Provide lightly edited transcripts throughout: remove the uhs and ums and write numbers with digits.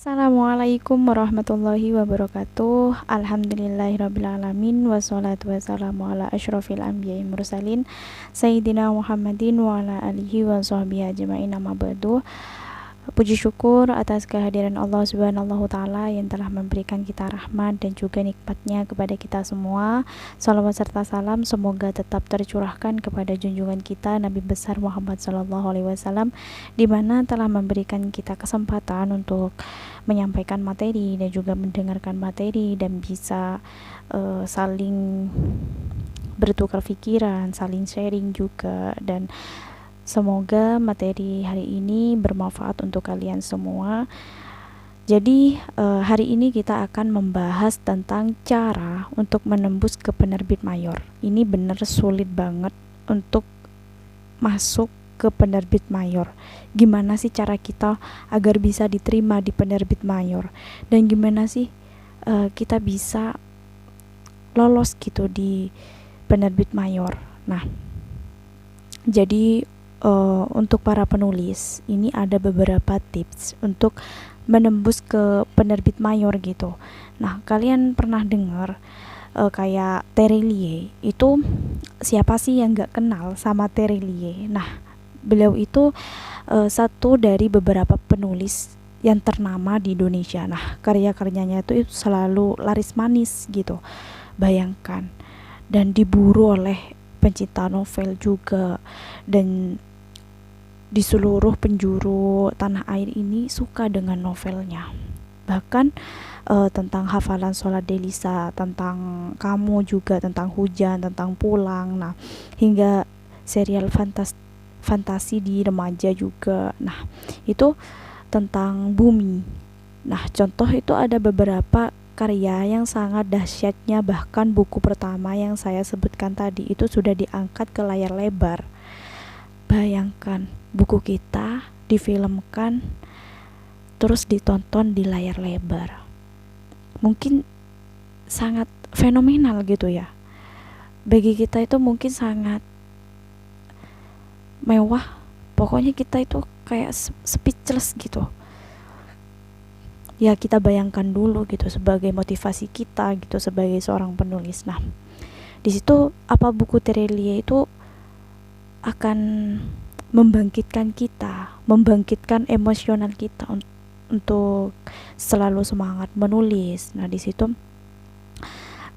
Assalamualaikum warahmatullahi wabarakatuh. Alhamdulillahirrabbilalamin. Wassalatu wassalamu ala asyrafil anbiya'i mursalin Sayyidina Muhammadin wa ala alihi wa sahbihi ajma'in, amma ba'du. Puji syukur atas kehadiran Allah Subhanahu Ta'ala yang telah memberikan kita rahmat dan juga nikmatnya kepada kita semua. Salawat serta salam semoga tetap tercurahkan kepada junjungan kita Nabi besar Muhammad Sallallahu Alaihi Wasallam, di mana telah memberikan kita kesempatan untuk menyampaikan materi dan juga mendengarkan materi dan bisa saling bertukar pikiran, saling sharing juga, dan semoga materi hari ini bermanfaat untuk kalian semua. Jadi hari ini kita akan membahas tentang cara untuk menembus ke penerbit mayor. Ini benar sulit banget untuk masuk ke penerbit mayor. Gimana sih cara kita agar bisa diterima di penerbit mayor? Dan gimana sih kita bisa lolos gitu di penerbit mayor? Nah, jadi untuk para penulis ini ada beberapa tips untuk menembus ke penerbit mayor gitu. Nah, kalian pernah dengar kayak Terelie? Itu siapa sih yang gak kenal sama Terelie? Nah, beliau itu satu dari beberapa penulis yang ternama di Indonesia. Nah, karya-karyanya itu selalu laris manis gitu. Bayangkan, dan diburu oleh pencinta novel juga, dan di seluruh penjuru tanah air ini suka dengan novelnya. Bahkan tentang hafalan sholat Delisa, tentang kamu juga, tentang hujan, tentang pulang, nah hingga serial fantasi di remaja juga. Nah, itu tentang bumi. Nah, contoh itu ada beberapa karya yang sangat dahsyatnya, bahkan buku pertama yang saya sebutkan tadi itu sudah diangkat ke layar lebar. Bayangkan, buku kita difilmkan terus ditonton di layar lebar. Mungkin sangat fenomenal gitu ya. Bagi kita itu mungkin sangat mewah. Pokoknya kita itu kayak speechless gitu. Ya, kita bayangkan dulu gitu sebagai motivasi kita gitu sebagai seorang penulis. Nah, di situ apa buku Terelie itu akan membangkitkan kita, membangkitkan emosional kita untuk selalu semangat menulis. Nah, di situ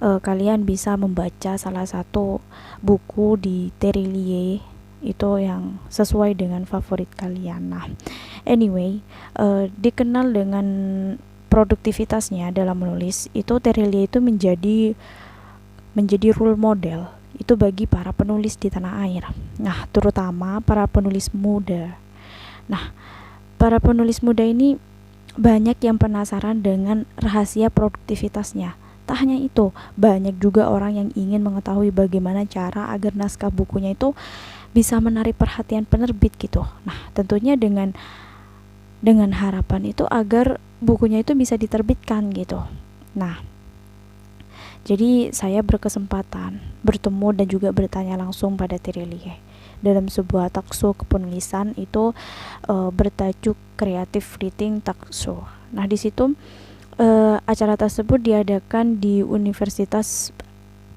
kalian bisa membaca salah satu buku di Terelie itu yang sesuai dengan favorit kalian. Nah, anyway, dikenal dengan produktivitasnya dalam menulis, itu Terelie itu menjadi role model itu bagi para penulis di tanah air. Nah, terutama para penulis muda. Nah, para penulis muda ini banyak yang penasaran dengan rahasia produktivitasnya. Tak hanya itu, banyak juga orang yang ingin mengetahui bagaimana cara agar naskah bukunya itu bisa menarik perhatian penerbit gitu. Nah, tentunya dengan harapan itu agar bukunya itu bisa diterbitkan gitu. Nah, jadi saya berkesempatan bertemu dan juga bertanya langsung pada Terelie dalam sebuah talkshow kepenulisan itu bertajuk Creative Writing Talkshow. Nah, di situ acara tersebut diadakan di Universitas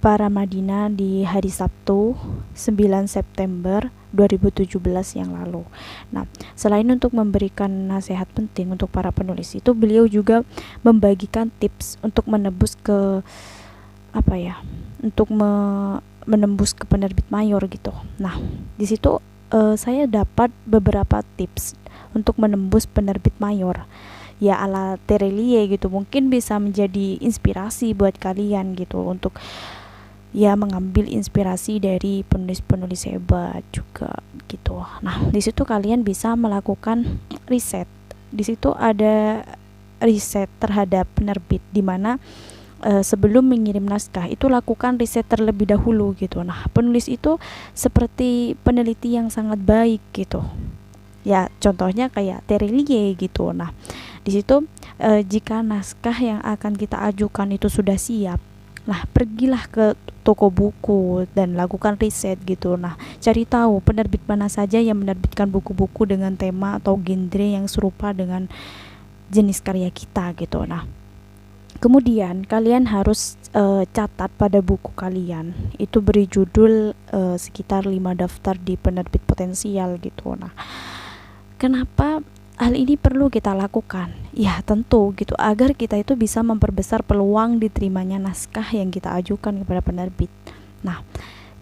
Paramadina di hari Sabtu 9 September 2017 yang lalu. Nah, selain untuk memberikan nasihat penting untuk para penulis itu, beliau juga membagikan tips untuk menembus ke untuk menembus ke penerbit mayor gitu. Nah, di situ saya dapat beberapa tips untuk menembus penerbit mayor. Ya, ala Terelie gitu, mungkin bisa menjadi inspirasi buat kalian gitu untuk ya mengambil inspirasi dari penulis-penulis hebat juga gitu. Nah, di situ kalian bisa melakukan riset. Di situ ada riset terhadap penerbit, di mana sebelum mengirim naskah itu lakukan riset terlebih dahulu gitu. Nah, penulis itu seperti peneliti yang sangat baik gitu. Ya, contohnya kayak Terelie gitu. Nah, di situ jika naskah yang akan kita ajukan itu sudah siap, nah pergilah ke toko buku dan lakukan riset gitu. Nah, cari tahu penerbit mana saja yang menerbitkan buku-buku dengan tema atau genre yang serupa dengan jenis karya kita gitu. Nah, kemudian kalian harus catat pada buku kalian itu beri judul sekitar 5 daftar di penerbit potensial gitu. Nah, kenapa hal ini perlu kita lakukan? Ya tentu gitu, agar kita itu bisa memperbesar peluang diterimanya naskah yang kita ajukan kepada penerbit. Nah,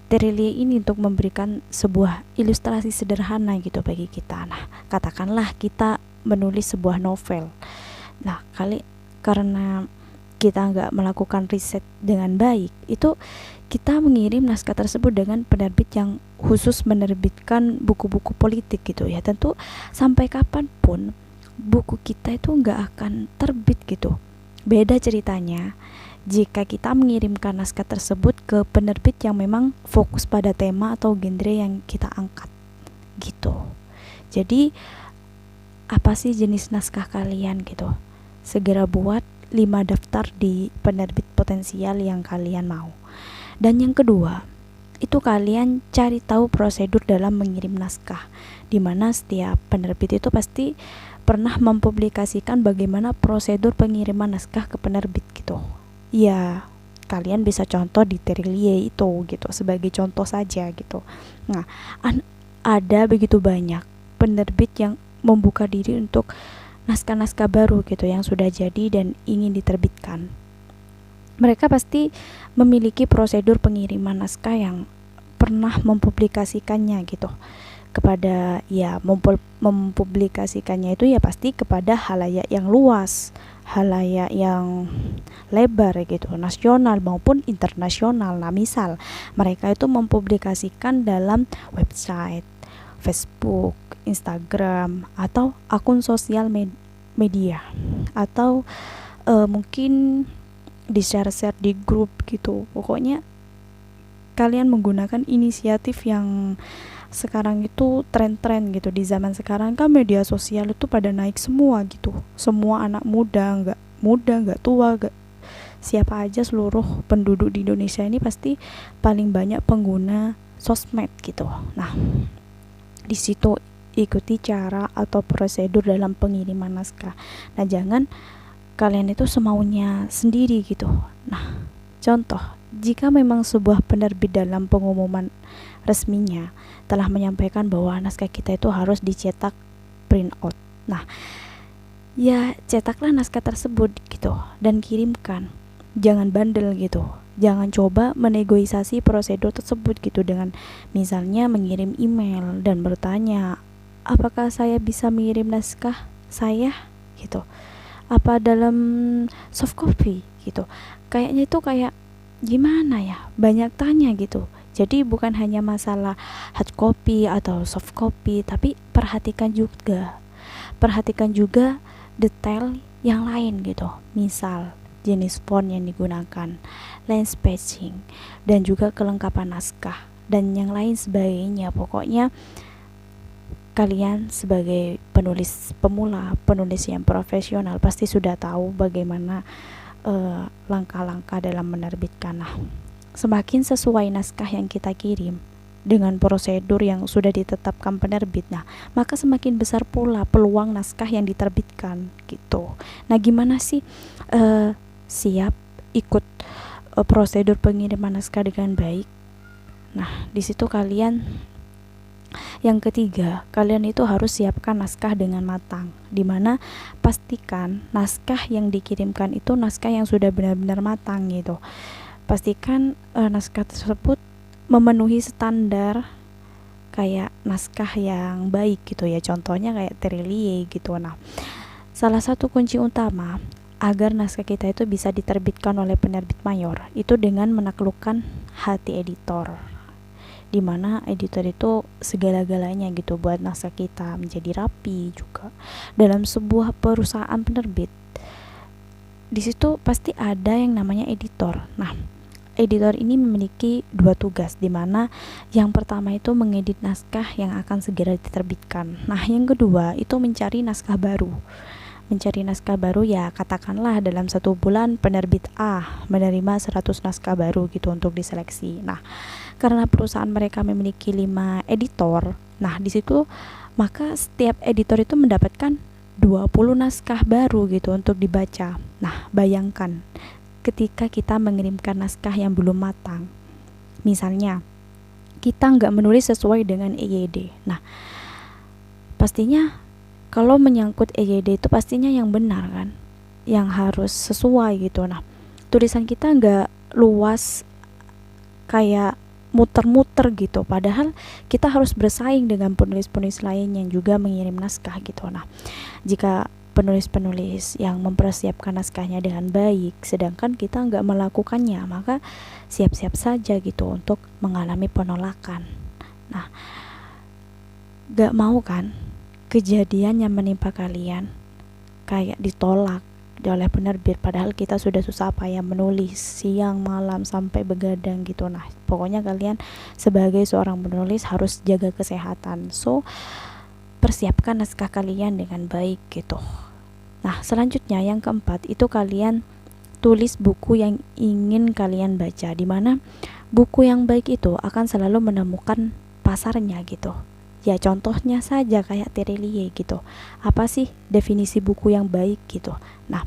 Terelie ini untuk memberikan sebuah ilustrasi sederhana gitu bagi kita. Nah, katakanlah kita menulis sebuah novel. Nah, karena kita nggak melakukan riset dengan baik, itu kita mengirim naskah tersebut dengan penerbit yang khusus menerbitkan buku-buku politik gitu ya. Tentu sampai kapanpun buku kita itu nggak akan terbit gitu. Beda ceritanya jika kita mengirimkan naskah tersebut ke penerbit yang memang fokus pada tema atau genre yang kita angkat gitu. Jadi apa sih jenis naskah kalian gitu? Segera buat 5 daftar di penerbit potensial yang kalian mau. Dan yang kedua, itu kalian cari tahu prosedur dalam mengirim naskah, di mana setiap penerbit itu pasti pernah mempublikasikan bagaimana prosedur pengiriman naskah ke penerbit gitu. Ya, kalian bisa contoh di Terelie itu gitu, sebagai contoh saja gitu. Nah, ada begitu banyak penerbit yang membuka diri untuk naskah-naskah baru gitu yang sudah jadi dan ingin diterbitkan. Mereka pasti memiliki prosedur pengiriman naskah yang pernah mempublikasikannya gitu kepada ya mempublikasikannya itu ya pasti kepada halayak yang luas, halayak yang lebar gitu, nasional maupun internasional. Nah, misal mereka itu mempublikasikan dalam website, Facebook, Instagram, atau akun sosial media, atau mungkin di share-share di grup gitu. Pokoknya kalian menggunakan inisiatif yang sekarang itu tren-tren gitu. Di zaman sekarang kan media sosial itu pada naik semua gitu. Semua anak muda, nggak tua, siapa aja, seluruh penduduk di Indonesia ini pasti paling banyak pengguna sosmed gitu. Nah, di situ ikuti cara atau prosedur dalam pengiriman naskah. Nah, jangan kalian itu semaunya sendiri gitu. Nah, contoh, jika memang sebuah penerbit dalam pengumuman resminya telah menyampaikan bahwa naskah kita itu harus dicetak print out. Nah, ya cetaklah naskah tersebut gitu dan kirimkan. Jangan bandel gitu. Jangan coba menegosiasi prosedur tersebut gitu dengan misalnya mengirim email dan bertanya, apakah saya bisa mengirim naskah saya gitu? Apa dalam soft copy gitu? Kayaknya itu kayak gimana ya? Banyak tanya gitu. Jadi bukan hanya masalah hard copy atau soft copy, tapi perhatikan juga detail yang lain gitu. Misal jenis font yang digunakan, line spacing, dan juga kelengkapan naskah dan yang lain sebagainya. Pokoknya kalian sebagai penulis pemula, penulis yang profesional pasti sudah tahu bagaimana langkah-langkah dalam menerbitkan. Nah, semakin sesuai naskah yang kita kirim dengan prosedur yang sudah ditetapkan penerbit, nah maka semakin besar pula peluang naskah yang diterbitkan gitu. Nah, gimana sih siap ikut prosedur pengiriman naskah dengan baik? Nah, di situ yang ketiga, kalian itu harus siapkan naskah dengan matang, dimana pastikan naskah yang dikirimkan itu naskah yang sudah benar-benar matang gitu. Pastikan naskah tersebut memenuhi standar kayak naskah yang baik gitu ya, contohnya kayak Terelie gitu. Nah, salah satu kunci utama agar naskah kita itu bisa diterbitkan oleh penerbit mayor itu dengan menaklukkan hati editor, dimana editor itu segala-galanya gitu buat naskah kita menjadi rapi juga. Dalam sebuah perusahaan penerbit, di situ pasti ada yang namanya editor. Nah, editor ini memiliki 2 tugas, dimana yang pertama itu mengedit naskah yang akan segera diterbitkan. Nah, yang kedua itu mencari naskah baru. Ya katakanlah dalam 1 bulan penerbit A menerima 100 naskah baru gitu untuk diseleksi. Nah, karena perusahaan mereka memiliki 5 editor, nah di situ maka setiap editor itu mendapatkan 20 naskah baru gitu untuk dibaca. Nah, bayangkan ketika kita mengirimkan naskah yang belum matang. Misalnya, kita nggak menulis sesuai dengan EYD. Nah, pastinya kalau menyangkut EYD itu pastinya yang benar kan, yang harus sesuai gitu. Nah, tulisan kita nggak luas kayak muter-muter gitu, padahal kita harus bersaing dengan penulis-penulis lain yang juga mengirim naskah gitu. Nah, jika penulis-penulis yang mempersiapkan naskahnya dengan baik, sedangkan kita nggak melakukannya, maka siap-siap saja gitu untuk mengalami penolakan. Nah, nggak mau kan kejadian yang menimpa kalian kayak ditolak oleh penerbit, padahal kita sudah susah payah menulis siang malam sampai begadang gitu. Nah, pokoknya kalian sebagai seorang penulis harus jaga kesehatan, so persiapkan naskah kalian dengan baik gitu. Nah, selanjutnya yang keempat itu kalian tulis buku yang ingin kalian baca, dimana buku yang baik itu akan selalu menemukan pasarnya gitu. Ya contohnya saja kayak Terelie gitu. Apa sih definisi buku yang baik gitu? Nah,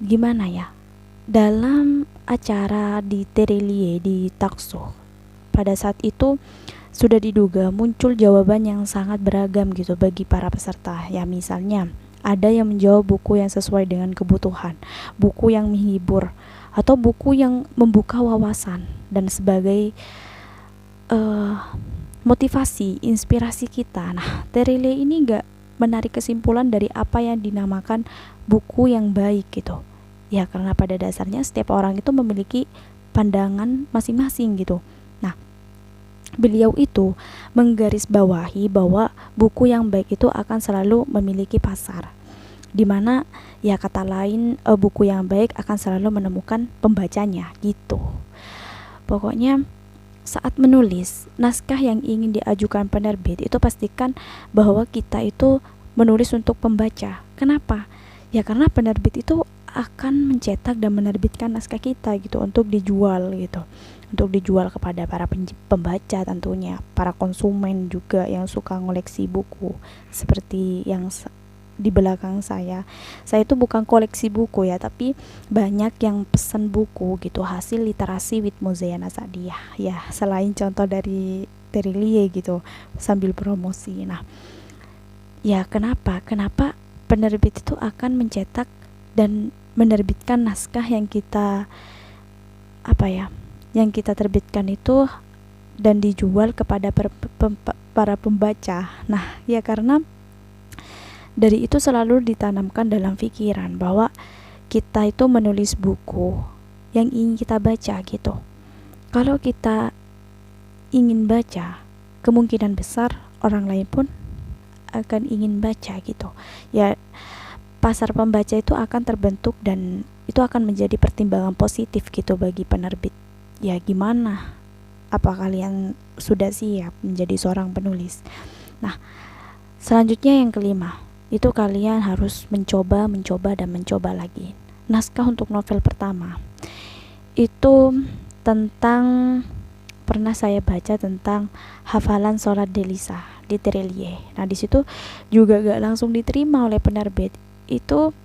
gimana ya? Dalam acara di Terelie di Takso, pada saat itu sudah diduga muncul jawaban yang sangat beragam gitu bagi para peserta. Ya misalnya ada yang menjawab buku yang sesuai dengan kebutuhan, buku yang menghibur, atau buku yang membuka wawasan dan sebagai motivasi, inspirasi kita. Nah, Terelie ini gak menarik kesimpulan dari apa yang dinamakan buku yang baik gitu. Ya karena pada dasarnya setiap orang itu memiliki pandangan masing-masing gitu. Nah, beliau itu menggarisbawahi bahwa buku yang baik itu akan selalu memiliki pasar, dimana ya kata lain buku yang baik akan selalu menemukan pembacanya gitu. Pokoknya saat menulis naskah yang ingin diajukan penerbit itu pastikan bahwa kita itu menulis untuk pembaca. Kenapa? Ya karena penerbit itu akan mencetak dan menerbitkan naskah kita gitu untuk dijual gitu, untuk dijual kepada para pembaca tentunya, para konsumen juga yang suka ngoleksi buku seperti yang di belakang saya itu bukan koleksi buku ya, tapi banyak yang pesan buku gitu, hasil literasi with Muzayana Sa'diyah ya, selain contoh dari Terelie gitu sambil promosi. Nah, ya kenapa penerbit itu akan mencetak dan menerbitkan naskah yang kita yang kita terbitkan itu dan dijual kepada para pembaca. Nah, ya karena dari itu selalu ditanamkan dalam pikiran bahwa kita itu menulis buku yang ingin kita baca gitu. Kalau kita ingin baca, kemungkinan besar orang lain pun akan ingin baca gitu. Ya pasar pembaca itu akan terbentuk dan itu akan menjadi pertimbangan positif gitu bagi penerbit. Ya gimana? Apa kalian sudah siap menjadi seorang penulis? Nah, selanjutnya yang kelima, itu kalian harus mencoba dan mencoba lagi. Naskah untuk novel pertama itu tentang, pernah saya baca tentang hafalan sholat Delisa di Terelie. Nah, di situ juga gak langsung diterima oleh penerbit. Itu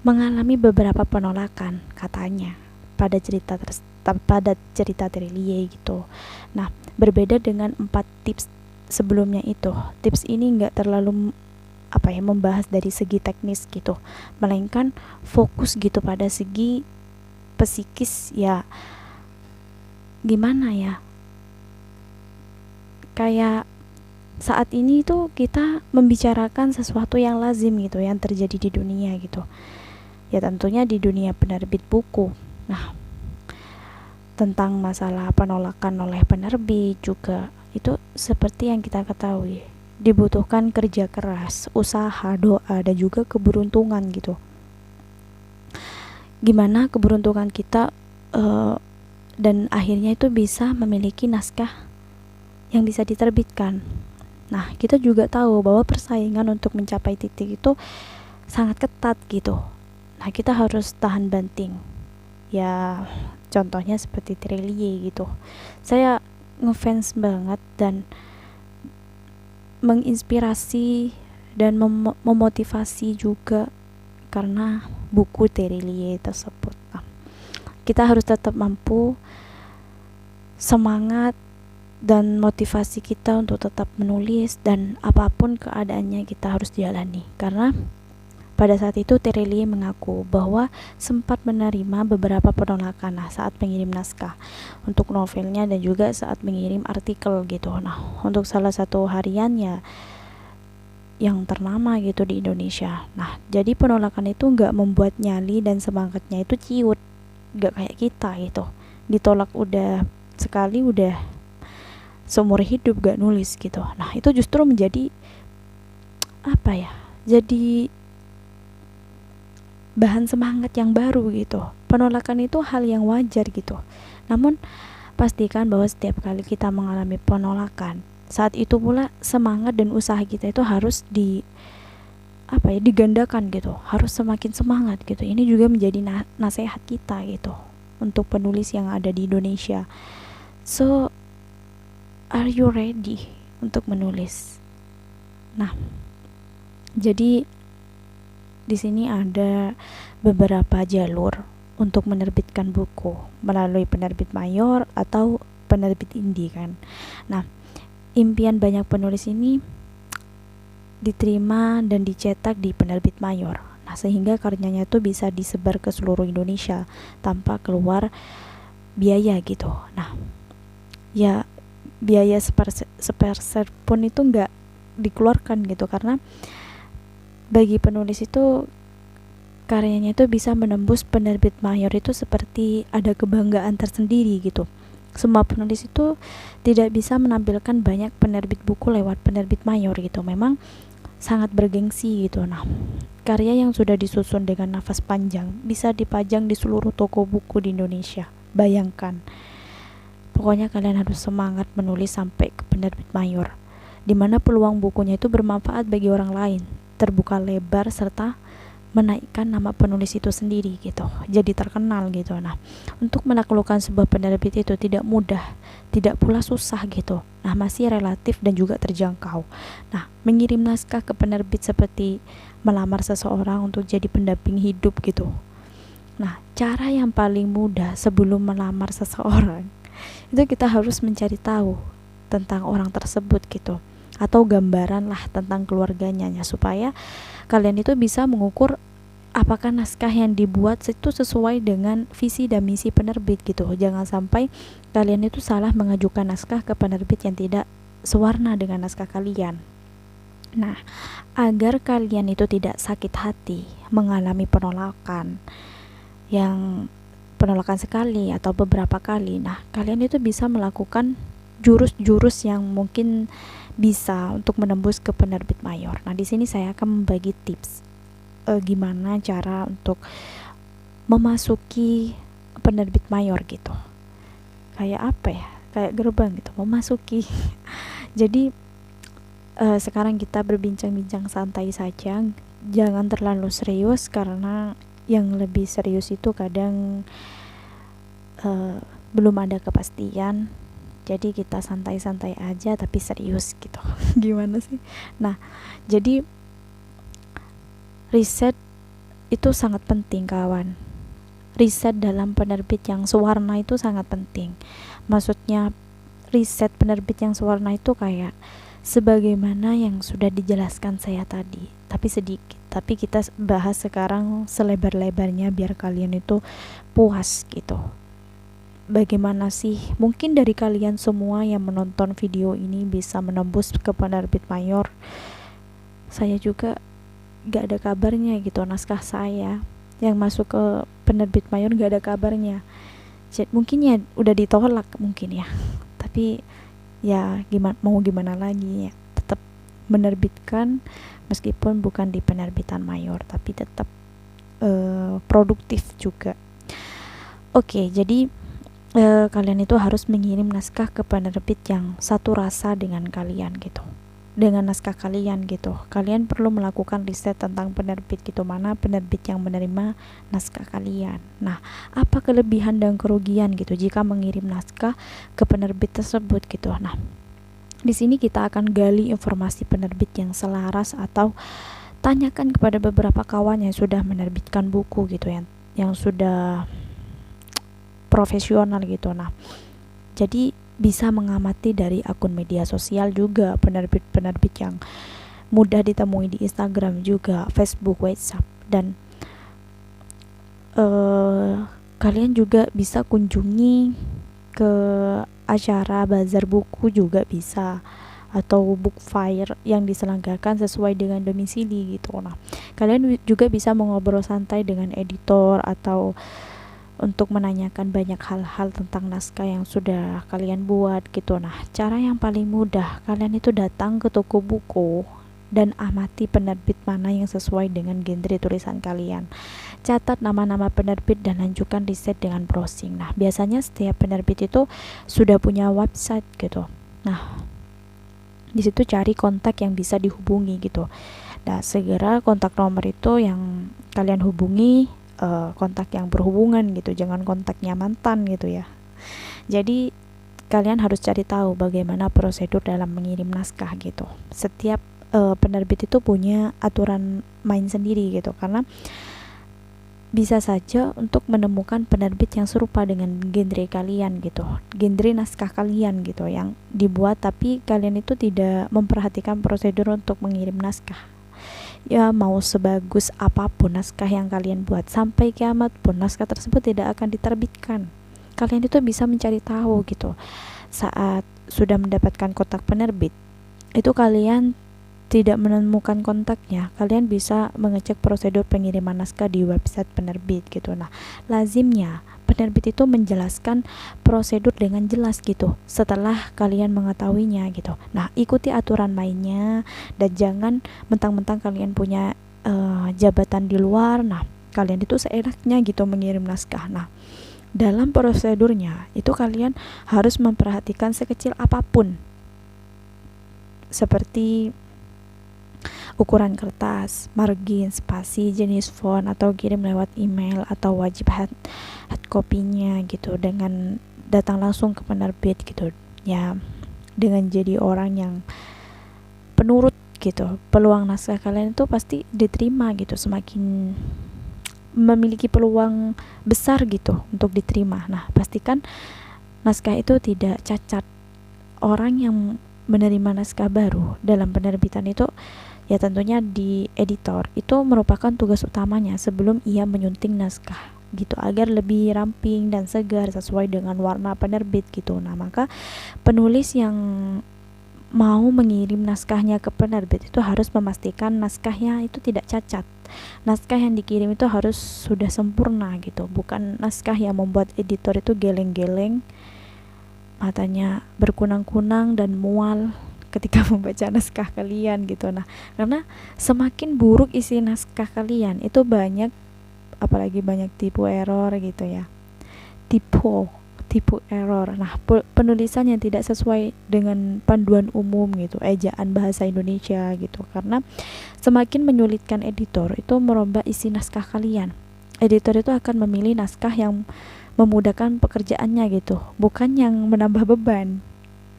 mengalami beberapa penolakan katanya pada cerita Terelie gitu. Nah, berbeda dengan 4 tips sebelumnya itu. Tips ini gak terlalu membahas dari segi teknis gitu, melainkan fokus gitu pada segi psikis. Ya gimana ya, kayak saat ini tuh kita membicarakan sesuatu yang lazim gitu, yang terjadi di dunia gitu, ya tentunya di dunia penerbit buku. Nah, tentang masalah penolakan oleh penerbit juga itu seperti yang kita ketahui, dibutuhkan kerja keras, usaha, doa, dan juga keberuntungan gitu. Gimana keberuntungan kita dan akhirnya itu bisa memiliki naskah yang bisa diterbitkan. Nah, kita juga tahu bahwa persaingan untuk mencapai titik itu sangat ketat gitu. Nah, kita harus tahan banting. Ya, contohnya seperti Terelie gitu. Saya ngefans banget dan menginspirasi dan memotivasi juga karena buku Terelie tersebut. Nah, kita harus tetap mampu semangat dan motivasi kita untuk tetap menulis, dan apapun keadaannya kita harus jalani. Karena pada saat itu Terelie mengaku bahwa sempat menerima beberapa penolakan saat mengirim naskah untuk novelnya dan juga saat mengirim artikel gitu. Nah, untuk salah satu hariannya yang ternama gitu di Indonesia. Nah, jadi penolakan itu nggak membuat nyali dan semangatnya itu ciut, nggak kayak kita gitu. Ditolak udah sekali udah seumur hidup gak nulis gitu. Nah, itu justru menjadi apa ya? Jadi bahan semangat yang baru gitu. Penolakan itu hal yang wajar gitu. Namun pastikan bahwa setiap kali kita mengalami penolakan, saat itu pula semangat dan usaha kita itu harus digandakan gitu. Harus semakin semangat gitu. Ini juga menjadi nasihat kita gitu untuk penulis yang ada di Indonesia. So, are you ready untuk menulis? Nah, jadi di sini ada beberapa jalur untuk menerbitkan buku melalui penerbit mayor atau penerbit indie kan. Nah, impian banyak penulis ini diterima dan dicetak di penerbit mayor. Nah, sehingga karyanya itu bisa disebar ke seluruh Indonesia tanpa keluar biaya gitu. Nah, ya biaya sepersen pun itu nggak dikeluarkan gitu, karena bagi penulis itu karyanya itu bisa menembus penerbit mayor itu seperti ada kebanggaan tersendiri gitu. Semua penulis itu tidak bisa menampilkan banyak penerbit buku lewat penerbit mayor gitu, memang sangat bergengsi gitu. Nah, karya yang sudah disusun dengan nafas panjang bisa dipajang di seluruh toko buku di Indonesia. Bayangkan. Pokoknya kalian harus semangat menulis sampai ke penerbit mayor, dimana peluang bukunya itu bermanfaat bagi orang lain, terbuka lebar, serta menaikkan nama penulis itu sendiri gitu, jadi terkenal gitu. Nah, untuk menaklukkan sebuah penerbit itu tidak mudah, tidak pula susah gitu. Nah, masih relatif dan juga terjangkau. Nah, mengirim naskah ke penerbit seperti melamar seseorang untuk jadi pendamping hidup gitu. Nah, cara yang paling mudah sebelum melamar seseorang itu kita harus mencari tahu tentang orang tersebut gitu, atau gambaran lah tentang keluarganya, supaya kalian itu bisa mengukur apakah naskah yang dibuat itu sesuai dengan visi dan misi penerbit gitu. Jangan sampai kalian itu salah mengajukan naskah ke penerbit yang tidak sewarna dengan naskah kalian. Nah, agar kalian itu tidak sakit hati mengalami penolakan sekali atau beberapa kali, nah kalian itu bisa melakukan jurus-jurus yang mungkin bisa untuk menembus ke penerbit mayor. Nah, di sini saya akan membagi tips gimana cara untuk memasuki penerbit mayor gitu. Kayak apa ya? Kayak gerbang gitu, memasuki. Jadi sekarang kita berbincang-bincang santai saja, jangan terlalu serius, karena yang lebih serius itu kadang belum ada kepastian. Jadi kita santai-santai aja tapi serius gitu. Gimana sih? Nah, jadi riset itu sangat penting, kawan. Riset dalam penerbit yang sewarna itu sangat penting. Maksudnya riset penerbit yang sewarna itu kayak sebagaimana yang sudah dijelaskan saya tadi, tapi sedikit. Tapi kita bahas sekarang selebar-lebarnya biar kalian itu puas gitu. Bagaimana sih? Mungkin dari kalian semua yang menonton video ini bisa menembus ke penerbit mayor. Saya juga gak ada kabarnya gitu, naskah saya yang masuk ke penerbit mayor gak ada kabarnya. Jadi, mungkin ya udah ditolak mungkin ya. Tapi ya gimana lagi ya, tetap menerbitkan meskipun bukan di penerbitan mayor, tapi tetap produktif juga. Oke, jadi kalian itu harus mengirim naskah ke penerbit yang satu rasa dengan kalian gitu, dengan naskah kalian gitu. Kalian perlu melakukan riset tentang penerbit gitu, mana penerbit yang menerima naskah kalian. Nah, apa kelebihan dan kerugian gitu jika mengirim naskah ke penerbit tersebut gitu. Nah, Di sini kita akan gali informasi penerbit yang selaras atau tanyakan kepada beberapa kawan yang sudah menerbitkan buku gitu, yang sudah profesional gitu. Nah, jadi bisa mengamati dari akun media sosial juga penerbit-penerbit yang mudah ditemui di Instagram juga, Facebook, WhatsApp, dan kalian juga bisa kunjungi ke acara bazar buku juga bisa, atau book fair yang diselenggarakan sesuai dengan domisili gitu. Nah, kalian juga bisa mengobrol santai dengan editor atau untuk menanyakan banyak hal-hal tentang naskah yang sudah kalian buat gitu. Nah, cara yang paling mudah, kalian itu datang ke toko buku dan amati penerbit mana yang sesuai dengan genre tulisan kalian. Catat nama-nama penerbit dan lanjutkan riset dengan browsing. Nah, biasanya setiap penerbit itu sudah punya website gitu. Nah, di situ cari kontak yang bisa dihubungi gitu. Nah, segera kontak nomor itu yang kalian hubungi, kontak yang berhubungan gitu, jangan kontaknya mantan gitu ya. Jadi kalian harus cari tahu bagaimana prosedur dalam mengirim naskah gitu. Setiap penerbit itu punya aturan main sendiri gitu, karena bisa saja untuk menemukan penerbit yang serupa dengan genre kalian gitu, genre naskah kalian gitu yang dibuat, tapi kalian itu tidak memperhatikan prosedur untuk mengirim naskah. Ya, mau sebagus apapun naskah yang kalian buat, sampai kiamat pun naskah tersebut tidak akan diterbitkan. Kalian itu bisa mencari tahu gitu. Saat sudah mendapatkan kontak penerbit, itu kalian tidak menemukan kontaknya, kalian bisa mengecek prosedur pengiriman naskah di website penerbit gitu. Nah, lazimnya penerbit itu menjelaskan prosedur dengan jelas gitu setelah kalian mengetahuinya gitu. Nah, ikuti aturan mainnya dan jangan mentang-mentang kalian punya jabatan di luar, nah kalian itu seenaknya gitu mengirim naskah. Nah, dalam prosedurnya itu kalian harus memperhatikan sekecil apapun, seperti ukuran kertas, margin, spasi, jenis font, atau kirim lewat email, atau wajib hard copy-nya gitu, dengan datang langsung ke penerbit gitu ya. Dengan jadi orang yang penurut gitu, peluang naskah kalian itu pasti diterima gitu, semakin memiliki peluang besar gitu untuk diterima. Nah, pastikan naskah itu tidak cacat. Orang yang menerima naskah baru dalam penerbitan itu ya tentunya di editor, itu merupakan tugas utamanya sebelum ia menyunting naskah gitu, agar lebih ramping dan segar sesuai dengan warna penerbit gitu. Nah, maka penulis yang mau mengirim naskahnya ke penerbit itu harus memastikan naskahnya itu tidak cacat. Naskah yang dikirim itu harus sudah sempurna gitu, bukan naskah yang membuat editor itu geleng-geleng, matanya berkunang-kunang dan mual ketika membaca naskah kalian gitu. Nah, karena semakin buruk isi naskah kalian itu banyak, apalagi banyak tipu error gitu ya, tipu error. Nah, penulisan yang tidak sesuai dengan panduan umum gitu, ejaan bahasa Indonesia gitu, karena semakin menyulitkan editor itu merubah isi naskah kalian. Editor itu akan memilih naskah yang memudahkan pekerjaannya gitu, bukan yang menambah beban.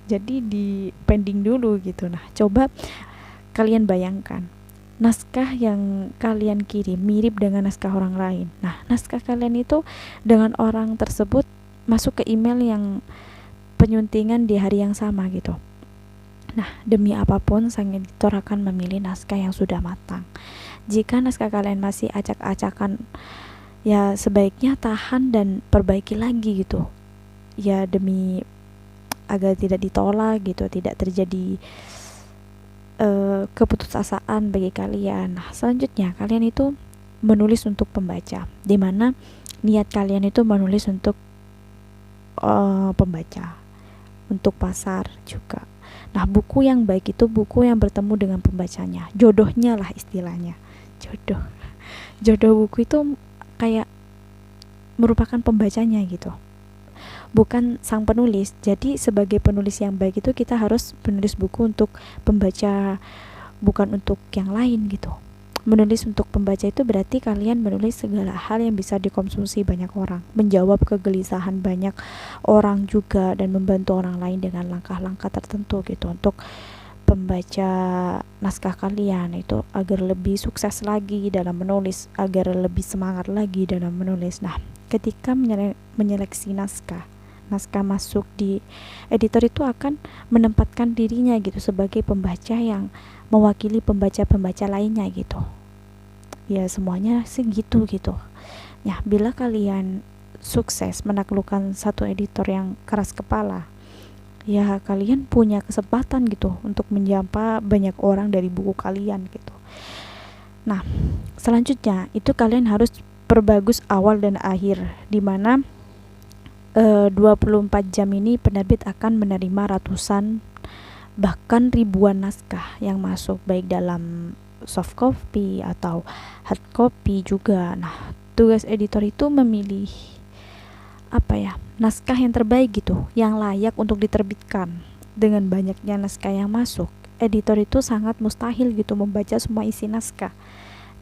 Jadi di pending dulu gitu. Nah, coba kalian bayangkan naskah yang kalian kirim mirip dengan naskah orang lain. Nah, naskah kalian itu dengan orang tersebut masuk ke email yang penyuntingan di hari yang sama gitu. Nah, demi apapun sang editor akan memilih naskah yang sudah matang. Jika naskah kalian masih acak-acakan, ya sebaiknya tahan dan perbaiki lagi gitu. Ya, demi agar tidak ditolak gitu, tidak terjadi keputusasaan bagi kalian. Nah, selanjutnya kalian itu menulis untuk pembaca, dimana niat kalian itu menulis untuk pembaca, untuk pasar juga. Nah, buku yang baik itu buku yang bertemu dengan pembacanya, jodohnya lah istilahnya. Jodoh buku itu kayak merupakan pembacanya gitu, bukan sang penulis. Jadi sebagai penulis yang baik itu kita harus menulis buku untuk pembaca, bukan untuk yang lain gitu. Menulis untuk pembaca itu berarti kalian menulis segala hal yang bisa dikonsumsi banyak orang, menjawab kegelisahan banyak orang juga, dan membantu orang lain dengan langkah-langkah tertentu gitu untuk pembaca naskah kalian itu agar lebih sukses lagi dalam menulis, agar lebih semangat lagi dalam menulis. Nah, ketika menyeleksi naskah masuk di editor itu akan menempatkan dirinya gitu sebagai pembaca yang mewakili pembaca-pembaca lainnya gitu. Ya semuanya segitu gitu. Nah, bila kalian sukses menaklukkan satu editor yang keras kepala, ya kalian punya kesempatan gitu untuk menjampa banyak orang dari buku kalian gitu. Nah, selanjutnya itu kalian harus perbagus awal dan akhir, dimana 24 jam ini penerbit akan menerima ratusan bahkan ribuan naskah yang masuk, baik dalam soft copy atau hard copy juga. Nah, tugas editor itu memilih naskah yang terbaik gitu, yang layak untuk diterbitkan. Dengan banyaknya naskah yang masuk, editor itu sangat mustahil gitu membaca semua isi naskah.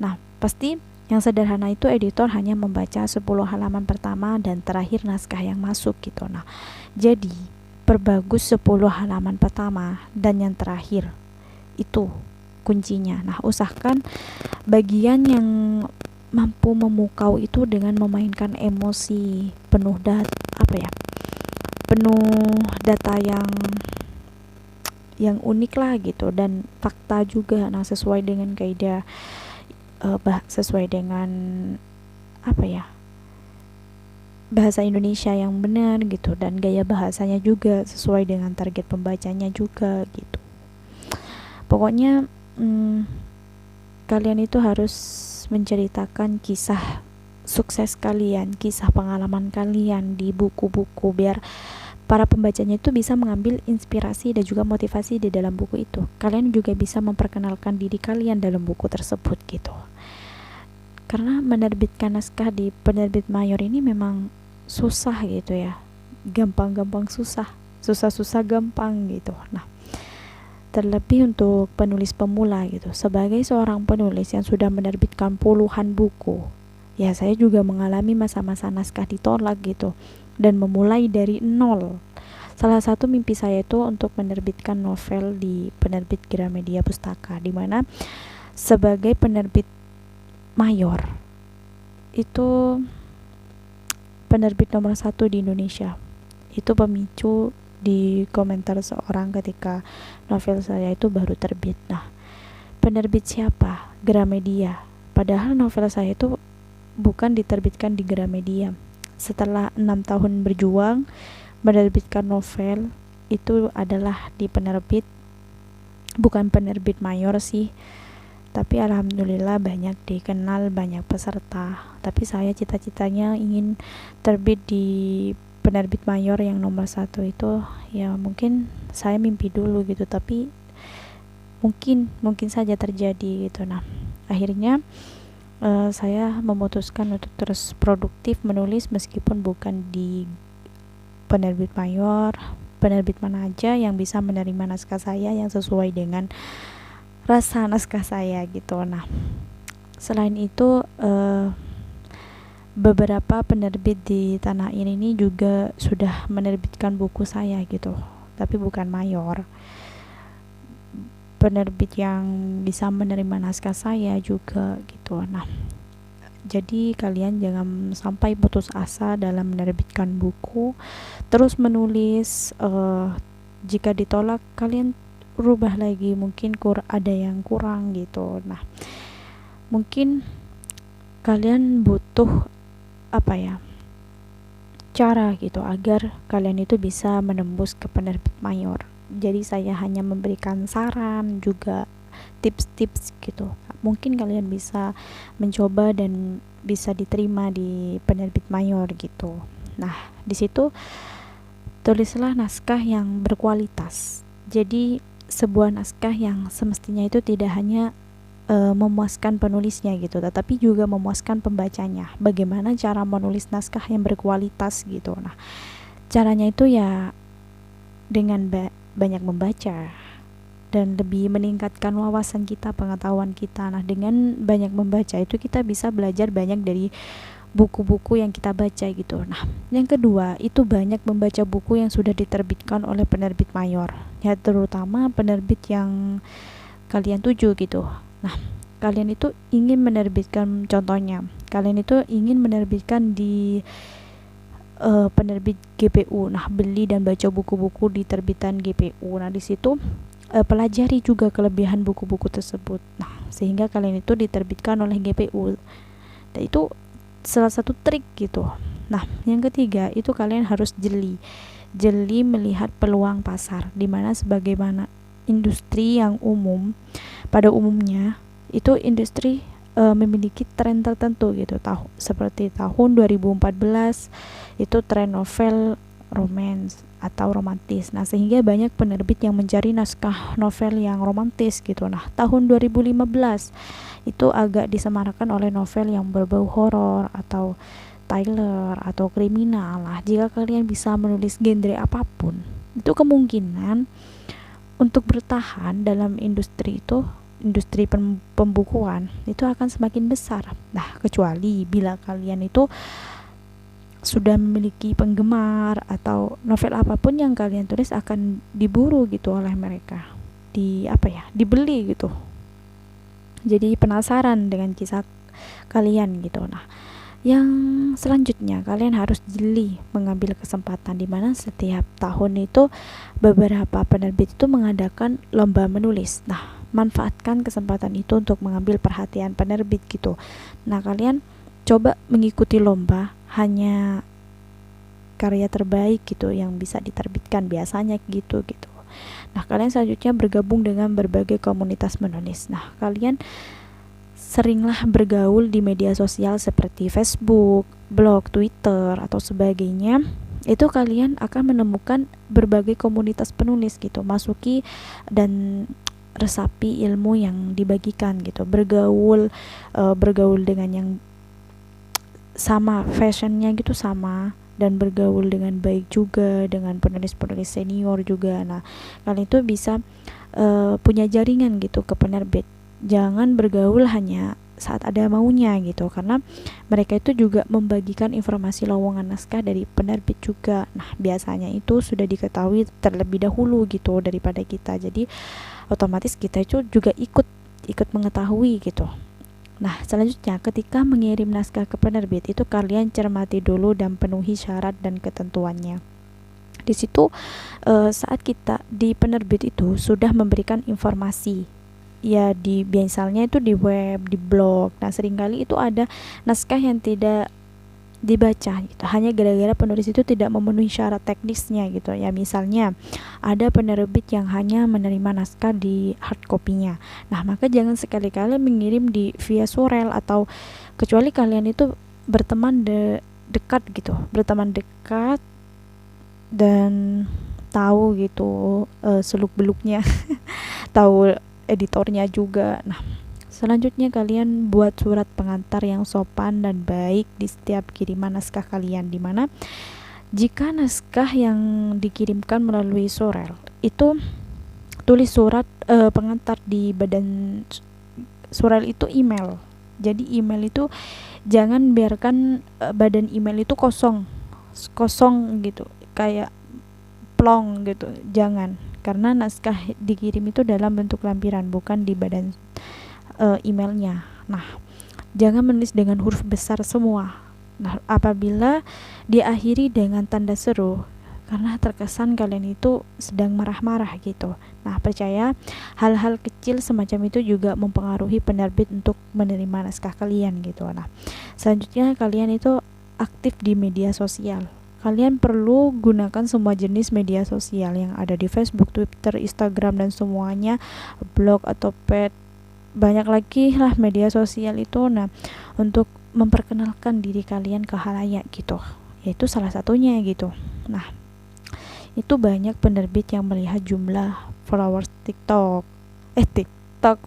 Nah, pasti yang sederhana itu editor hanya membaca 10 halaman pertama dan terakhir naskah yang masuk gitu. Nah, jadi perbagus 10 halaman pertama dan yang terakhir, itu kuncinya. Nah, usahakan bagian yang mampu memukau itu dengan memainkan emosi, penuh data yang unik lah gitu, dan fakta juga. Nah, sesuai dengan kaidah sesuai dengan bahasa Indonesia yang benar gitu, dan gaya bahasanya juga sesuai dengan target pembacanya juga gitu. Pokoknya kalian itu harus menceritakan kisah sukses kalian, kisah pengalaman kalian di buku-buku, biar para pembacanya itu bisa mengambil inspirasi dan juga motivasi di dalam buku itu. Kalian juga bisa memperkenalkan diri kalian dalam buku tersebut gitu. Karena menerbitkan naskah di penerbit mayor ini memang susah gitu ya, gampang-gampang susah, susah-susah gampang gitu. Nah, terlebih untuk penulis pemula gitu. Sebagai seorang penulis yang sudah menerbitkan puluhan buku, ya saya juga mengalami masa-masa naskah ditolak gitu, dan memulai dari nol. Salah satu mimpi saya itu untuk menerbitkan novel di penerbit Gramedia Pustaka, di mana sebagai penerbit mayor itu penerbit nomor 1 di Indonesia. Itu pemicu di komentar seorang ketika novel saya itu baru terbit. Nah, penerbit siapa? Gramedia. Padahal novel saya itu bukan diterbitkan di Gramedia. Setelah 6 tahun berjuang menerbitkan novel, itu adalah di penerbit, bukan penerbit mayor sih, tapi alhamdulillah banyak dikenal, banyak peserta. Tapi saya cita-citanya ingin terbit di penerbit mayor yang nomor 1 itu. Ya mungkin saya mimpi dulu gitu, tapi mungkin saja terjadi gitu. Nah, akhirnya saya memutuskan untuk terus produktif menulis meskipun bukan di penerbit mayor. Penerbit mana aja yang bisa menerima naskah saya yang sesuai dengan rasa naskah saya gitu. Nah, selain itu beberapa penerbit di tanah air ini juga sudah menerbitkan buku saya gitu, tapi bukan mayor. Penerbit yang bisa menerima naskah saya juga gitu. Nah, jadi kalian jangan sampai putus asa dalam menerbitkan buku, terus menulis. Jika ditolak, kalian rubah lagi, mungkin ada yang kurang gitu. Nah, mungkin kalian butuh cara gitu agar kalian itu bisa menembus ke penerbit mayor. Jadi saya hanya memberikan saran juga tips-tips gitu. Mungkin kalian bisa mencoba dan bisa diterima di penerbit mayor gitu. Nah, di situ tulislah naskah yang berkualitas. Jadi sebuah naskah yang semestinya itu tidak hanya memuaskan penulisnya gitu, tetapi juga memuaskan pembacanya. Bagaimana cara menulis naskah yang berkualitas gitu. Nah, caranya itu ya dengan banyak membaca, dan lebih meningkatkan wawasan kita, pengetahuan kita. Nah, dengan banyak membaca itu kita bisa belajar banyak dari buku-buku yang kita baca gitu. Nah, yang kedua itu banyak membaca buku yang sudah diterbitkan oleh penerbit mayor, ya terutama penerbit yang kalian tuju gitu. Nah, kalian itu ingin menerbitkan, contohnya kalian itu ingin menerbitkan di penerbit GPU. Nah, beli dan baca buku-buku di terbitan GPU. Nah, di situ pelajari juga kelebihan buku-buku tersebut. Nah, sehingga kalian itu diterbitkan oleh GPU. Dan itu salah satu trik gitu. Nah, yang ketiga itu kalian harus jeli melihat peluang pasar, dimana sebagaimana industri yang umum pada umumnya itu industri memiliki tren tertentu gitu. Seperti tahun 2014 itu tren novel romance atau romantis. Nah, sehingga banyak penerbit yang mencari naskah novel yang romantis gitu. Nah, tahun 2015 itu agak disemarakan oleh novel yang berbau horor atau thriller atau kriminal. Nah, jika kalian bisa menulis genre apapun, itu kemungkinan untuk bertahan dalam industri itu, industri pembukuan itu akan semakin besar. Nah, kecuali bila kalian itu sudah memiliki penggemar atau novel apapun yang kalian tulis akan diburu gitu oleh mereka, dibeli gitu, jadi penasaran dengan kisah kalian gitu. Nah, yang selanjutnya kalian harus jeli mengambil kesempatan, di mana setiap tahun itu beberapa penerbit itu mengadakan lomba menulis. Nah, manfaatkan kesempatan itu untuk mengambil perhatian penerbit gitu. Nah, kalian coba mengikuti lomba, hanya karya terbaik gitu yang bisa diterbitkan, biasanya gitu. Nah, kalian selanjutnya bergabung dengan berbagai komunitas menulis. Nah, kalian seringlah bergaul di media sosial seperti Facebook, blog, Twitter atau sebagainya. Itu kalian akan menemukan berbagai komunitas penulis gitu. Masuki dan resapi ilmu yang dibagikan gitu. Bergaul dengan yang sama fashionnya gitu, sama, dan bergaul dengan baik juga dengan penulis-penulis senior juga. Nah, kalian itu bisa punya jaringan gitu ke penerbit. Jangan bergaul hanya saat ada maunya gitu, karena mereka itu juga membagikan informasi lowongan naskah dari penerbit juga. Nah, biasanya itu sudah diketahui terlebih dahulu gitu daripada kita, jadi otomatis kita itu juga ikut mengetahui gitu. Nah, selanjutnya ketika mengirim naskah ke penerbit itu kalian cermati dulu dan penuhi syarat dan ketentuannya. Di situ saat kita di penerbit itu sudah memberikan informasi, ya misalnya itu di web, di blog. Nah, seringkali itu ada naskah yang tidak dibaca gitu, hanya gara-gara penulis itu tidak memenuhi syarat teknisnya gitu ya. Misalnya ada penerbit yang hanya menerima naskah di hard copy-nya. Nah, maka jangan sekali-kali mengirim via surel, atau kecuali kalian itu berteman dekat gitu, berteman dekat dan tahu gitu seluk-beluknya tahu editornya juga. Nah, selanjutnya kalian buat surat pengantar yang sopan dan baik di setiap kiriman naskah kalian, dimana jika naskah yang dikirimkan melalui surel itu tulis surat pengantar di badan surel itu email. Jadi email itu jangan biarkan badan email itu kosong gitu, kayak plong gitu, jangan, karena naskah dikirim itu dalam bentuk lampiran, bukan di badan emailnya. Nah, jangan menulis dengan huruf besar semua. Nah, apabila diakhiri dengan tanda seru, karena terkesan kalian itu sedang marah-marah gitu. Nah, percaya hal-hal kecil semacam itu juga mempengaruhi penerbit untuk menerima naskah kalian gitu. Nah, selanjutnya kalian itu aktif di media sosial. Kalian perlu gunakan semua jenis media sosial yang ada di Facebook, Twitter, Instagram, dan semuanya, blog atau pet, banyak lagi lah media sosial itu. Nah, untuk memperkenalkan diri kalian ke khalayak gitu, yaitu salah satunya gitu. Nah, itu banyak penerbit yang melihat jumlah followers TikTok,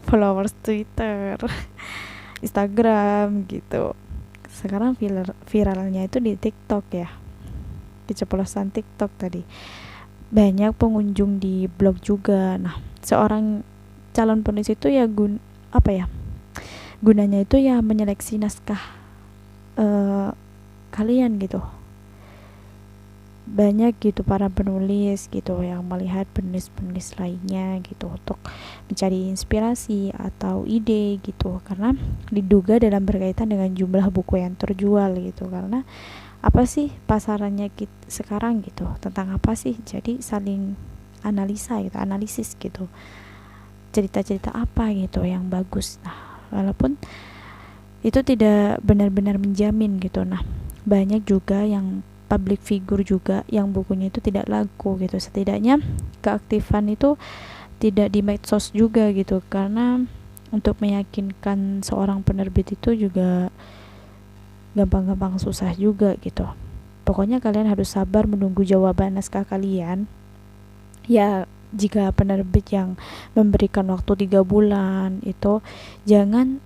followers Twitter, Instagram gitu. Sekarang viralnya itu di TikTok ya, keceplosan TikTok tadi. banyak pengunjung di blog juga. Nah, seorang calon penulis itu ya gunanya itu ya menyeleksi naskah kalian gitu. Banyak gitu para penulis gitu yang melihat penulis-penulis lainnya gitu untuk mencari inspirasi atau ide gitu, karena diduga dalam berkaitan dengan jumlah buku yang terjual gitu. Karena apa sih pasarannya sekarang gitu, tentang apa sih, jadi saling analisa gitu, analisis gitu, cerita-cerita apa gitu yang bagus. Nah, walaupun itu tidak benar-benar menjamin gitu. Nah, banyak juga yang public figure juga yang bukunya itu tidak laku gitu. Setidaknya keaktifan itu tidak di medsos juga gitu, karena untuk meyakinkan seorang penerbit itu juga gampang-gampang susah juga gitu. Pokoknya kalian harus sabar menunggu jawaban naskah kalian. Ya, jika penerbit yang memberikan waktu 3 bulan itu jangan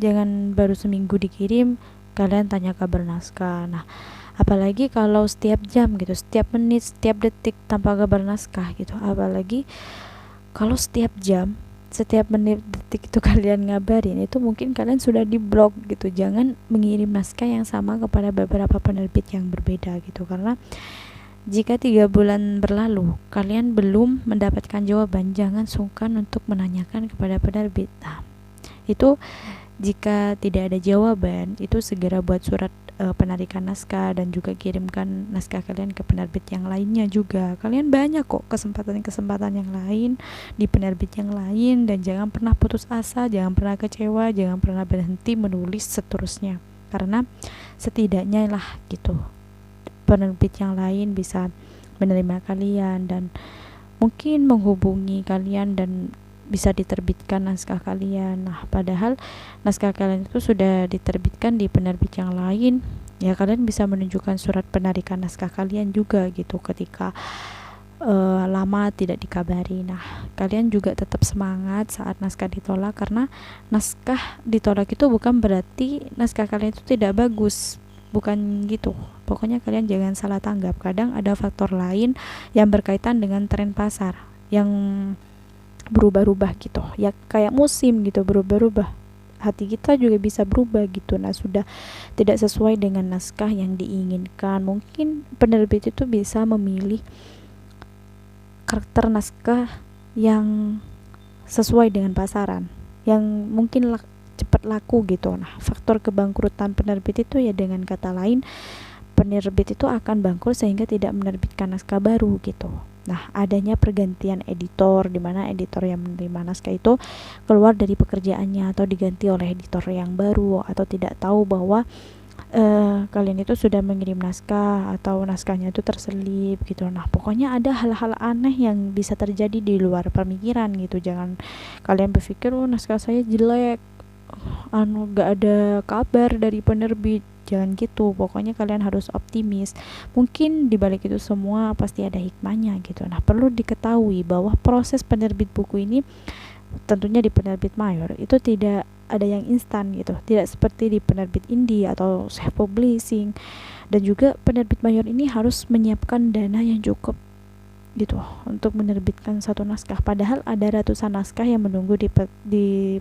jangan baru seminggu dikirim kalian tanya kabar naskah. Nah, apalagi kalau setiap jam gitu, setiap menit, setiap detik tanpa kabar naskah gitu. Apalagi kalau setiap jam, setiap menit detik itu kalian ngabarin, itu mungkin kalian sudah di blok gitu. Jangan mengirim naskah yang sama kepada beberapa penerbit yang berbeda gitu, karena jika 3 bulan berlalu kalian belum mendapatkan jawaban, jangan sungkan untuk menanyakan kepada penerbit. Nah, itu jika tidak ada jawaban, itu segera buat surat penarikan naskah dan juga kirimkan naskah kalian ke penerbit yang lainnya juga. Kalian banyak kok kesempatan-kesempatan yang lain di penerbit yang lain, dan jangan pernah putus asa, jangan pernah kecewa, jangan pernah berhenti menulis seterusnya, karena setidaknya lah gitu penerbit yang lain bisa menerima kalian dan mungkin menghubungi kalian dan bisa diterbitkan naskah kalian. Nah, padahal naskah kalian itu sudah diterbitkan di penerbit yang lain, ya kalian bisa menunjukkan surat penarikan naskah kalian juga gitu ketika lama tidak dikabari. Nah, kalian juga tetap semangat saat naskah ditolak, karena naskah ditolak itu bukan berarti naskah kalian itu tidak bagus, bukan gitu. Pokoknya kalian jangan salah tanggap. Kadang ada faktor lain yang berkaitan dengan tren pasar yang berubah-ubah gitu, ya kayak musim gitu, berubah-ubah. Hati kita juga bisa berubah gitu. Nah, sudah tidak sesuai dengan naskah yang diinginkan, mungkin penerbit itu bisa memilih karakter naskah yang sesuai dengan pasaran, yang mungkin cepat laku gitu. Nah, faktor kebangkrutan penerbit itu ya dengan kata lain penerbit itu akan bangkrut sehingga tidak menerbitkan naskah baru gitu. Nah, adanya pergantian editor, di mana editor yang menerima naskah itu keluar dari pekerjaannya atau diganti oleh editor yang baru, atau tidak tahu bahwa kalian itu sudah mengirim naskah atau naskahnya itu terselip gitu. Nah, pokoknya ada hal-hal aneh yang bisa terjadi di luar pemikiran gitu. Jangan kalian berpikir naskah saya jelek, gak ada kabar dari penerbit. Jangan gitu. Pokoknya kalian harus optimis. Mungkin dibalik itu semua pasti ada hikmahnya gitu. Nah, perlu diketahui bahwa proses penerbit buku ini tentunya di penerbit mayor itu tidak ada yang instan gitu, tidak seperti di penerbit indie atau self publishing. Dan juga penerbit mayor ini harus menyiapkan dana yang cukup gitu untuk menerbitkan satu naskah, padahal ada ratusan naskah yang menunggu di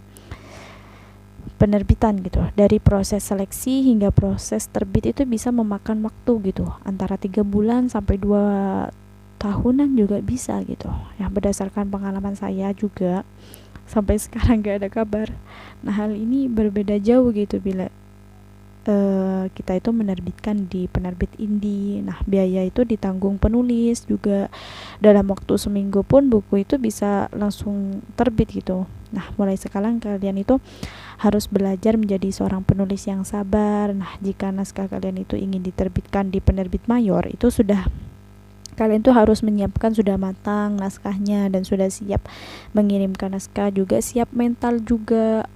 penerbitan gitu. Dari proses seleksi hingga proses terbit itu bisa memakan waktu gitu, antara 3 bulan sampai 2 tahunan juga bisa gitu. Ya, berdasarkan pengalaman saya juga sampai sekarang gak ada kabar. Nah, hal ini berbeda jauh gitu bila kita itu menerbitkan di penerbit indie. Nah, biaya itu ditanggung penulis juga. Dalam waktu seminggu pun buku itu bisa langsung terbit gitu. Nah, mulai sekarang kalian itu harus belajar menjadi seorang penulis yang sabar. Nah, jika naskah kalian itu ingin diterbitkan di penerbit mayor, itu sudah kalian tuh harus menyiapkan sudah matang naskahnya dan sudah siap mengirimkan naskah, juga siap mental juga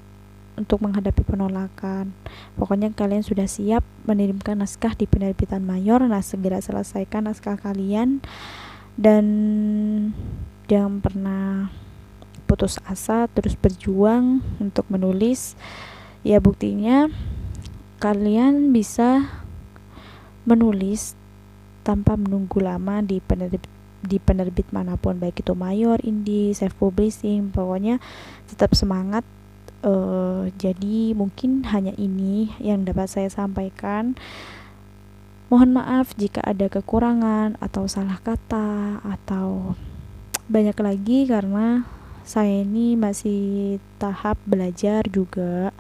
untuk menghadapi penolakan. Pokoknya kalian sudah siap mengirimkan naskah di penerbitan mayor. Nah, segera selesaikan naskah kalian dan jangan pernah putus asa, terus berjuang untuk menulis. Ya, buktinya kalian bisa menulis tanpa menunggu lama di penerbit manapun, baik itu mayor, indie, self publishing, pokoknya tetap semangat. Jadi mungkin hanya ini yang dapat saya sampaikan. Mohon maaf jika ada kekurangan atau salah kata atau banyak lagi, karena saya ini masih tahap belajar juga,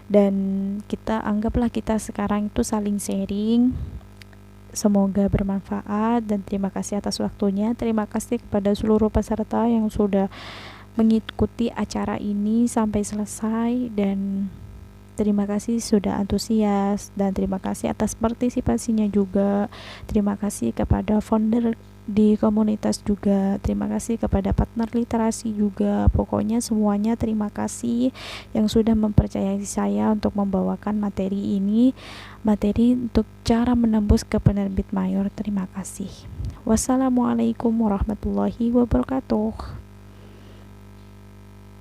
dan kita sekarang itu saling sharing. Semoga bermanfaat dan terima kasih atas waktunya. Terima kasih kepada seluruh peserta yang sudah mengikuti acara ini sampai selesai, dan terima kasih sudah antusias, dan terima kasih atas partisipasinya juga. Terima kasih kepada founder di komunitas juga, terima kasih kepada partner literasi juga. Pokoknya semuanya terima kasih yang sudah mempercayai saya untuk membawakan materi ini, materi untuk cara menembus ke penerbit mayor. Terima kasih. Wassalamualaikum warahmatullahi wabarakatuh.